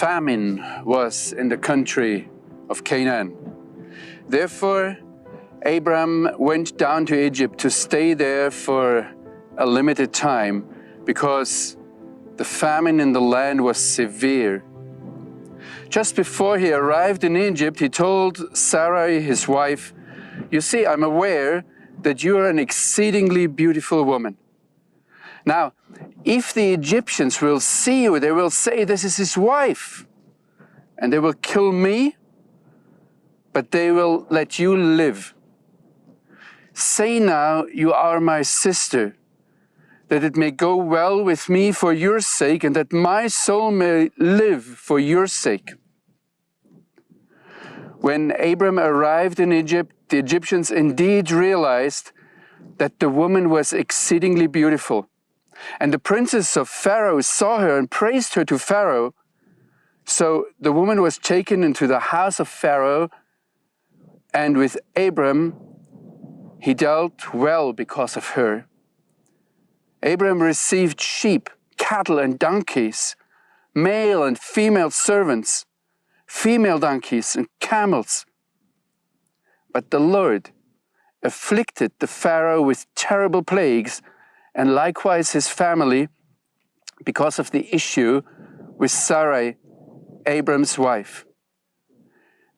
famine was in the country of Canaan. Therefore, Abram went down to Egypt to stay there for a limited time because the famine in the land was severe. Just before he arrived in Egypt, he told Sarai, his wife, "You see, I'm aware that you are an exceedingly beautiful woman. Now, if the Egyptians will see you, they will say, 'This is his wife,' and they will kill me, but they will let you live. Say now, 'You are my sister,' that it may go well with me for your sake, and that my soul may live for your sake." When Abram arrived in Egypt, the Egyptians indeed realized that the woman was exceedingly beautiful. And the princes of Pharaoh saw her and praised her to Pharaoh. So the woman was taken into the house of Pharaoh, and with Abram he dealt well because of her. Abram received sheep, cattle, and donkeys, male and female servants, female donkeys and camels. But the Lord afflicted the Pharaoh with terrible plagues, and likewise his family, because of the issue with Sarai, Abram's wife.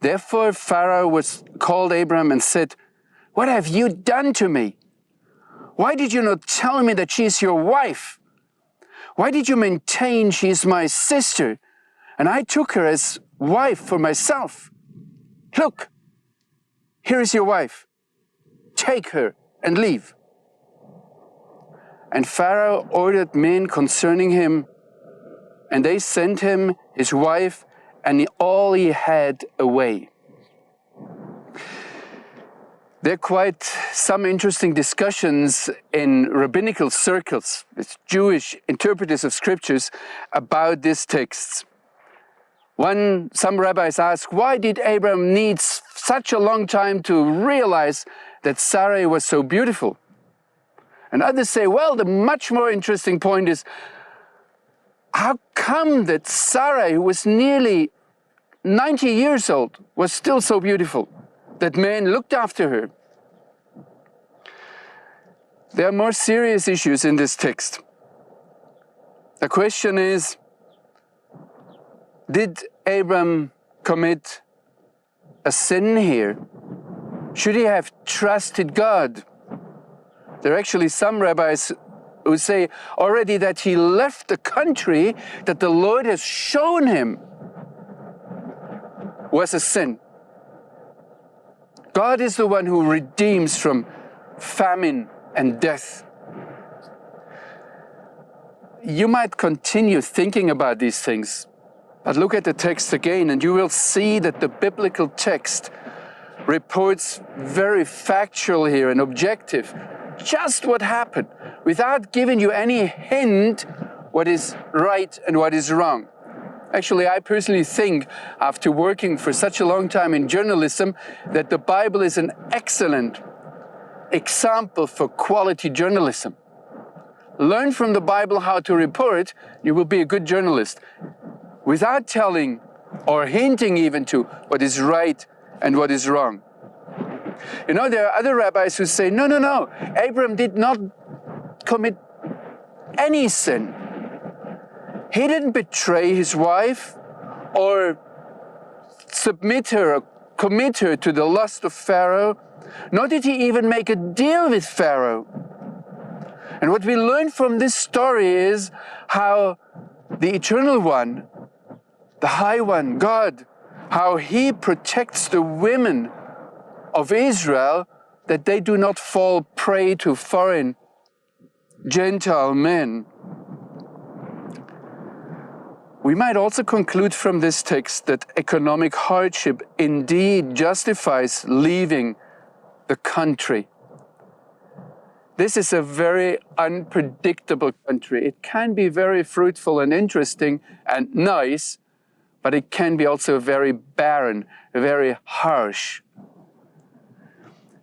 Therefore Pharaoh called Abram and said, "What have you done to me? Why did you not tell me that she is your wife? Why did you maintain she is my sister, and I took her as wife for myself? Look, here is your wife. Take her and leave." And Pharaoh ordered men concerning him, and they sent him his wife and all he had away. There are quite some interesting discussions in rabbinical circles with Jewish interpreters of scriptures about these texts. Some rabbis ask, why did Abram need such a long time to realize that Sarai was so beautiful? And others say, well, the much more interesting point is, how come that Sarai, who was nearly 90 years old, was still so beautiful? That man looked after her. There are more serious issues in this text. The question is, did Abram commit a sin here? Should he have trusted God? There are actually some rabbis who say already that he left the country that the Lord has shown him was a sin. God is the one who redeems from famine and death. You might continue thinking about these things, but look at the text again and you will see that the biblical text reports very factual here and objective, just what happened, without giving you any hint what is right and what is wrong. Actually, I personally think, after working for such a long time in journalism, that the Bible is an excellent example for quality journalism. Learn from the Bible how to report, you will be a good journalist, without telling or hinting even to what is right and what is wrong. You know, there are other rabbis who say, no, Abram did not commit any sin. He didn't betray his wife or submit her or commit her to the lust of Pharaoh, nor did he even make a deal with Pharaoh. And what we learn from this story is how the Eternal One, the High One, God, how He protects the women of Israel that they do not fall prey to foreign Gentile men. We might also conclude from this text that economic hardship indeed justifies leaving the country. This is a very unpredictable country. It can be very fruitful and interesting and nice, but it can be also very barren, very harsh.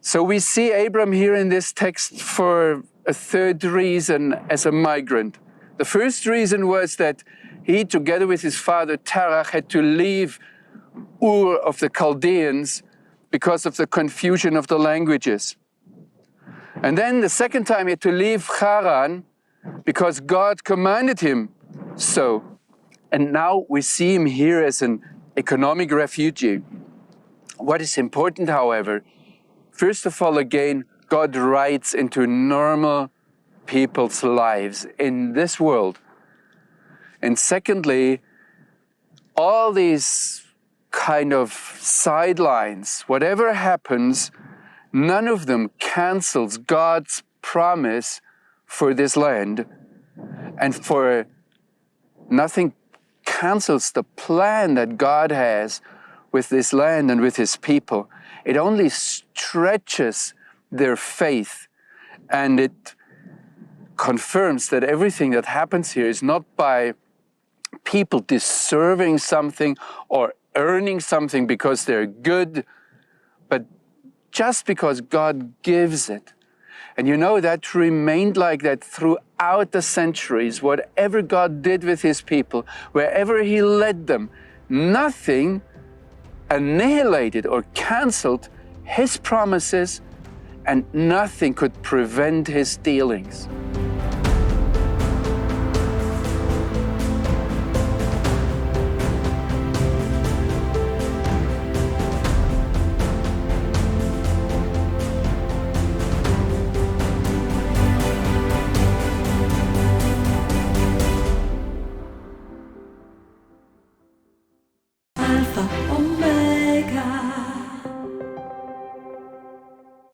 So we see Abram here in this text for a third reason as a migrant. The first reason was that he, together with his father Terah, had to leave Ur of the Chaldeans because of the confusion of the languages. And then the second time he had to leave Haran because God commanded him so. And now we see him here as an economic refugee. What is important, however, first of all, again, God writes into normal people's lives in this world. And secondly, all these kind of sidelines, whatever happens, none of them cancels God's promise for this land, and for nothing cancels the plan that God has with this land and with his people. It only stretches their faith, and it confirms that everything that happens here is not by people deserving something or earning something because they're good, but just because God gives it. And you know, that remained like that throughout the centuries. Whatever God did with his people, wherever he led them, nothing annihilated or canceled his promises, and nothing could prevent his dealings.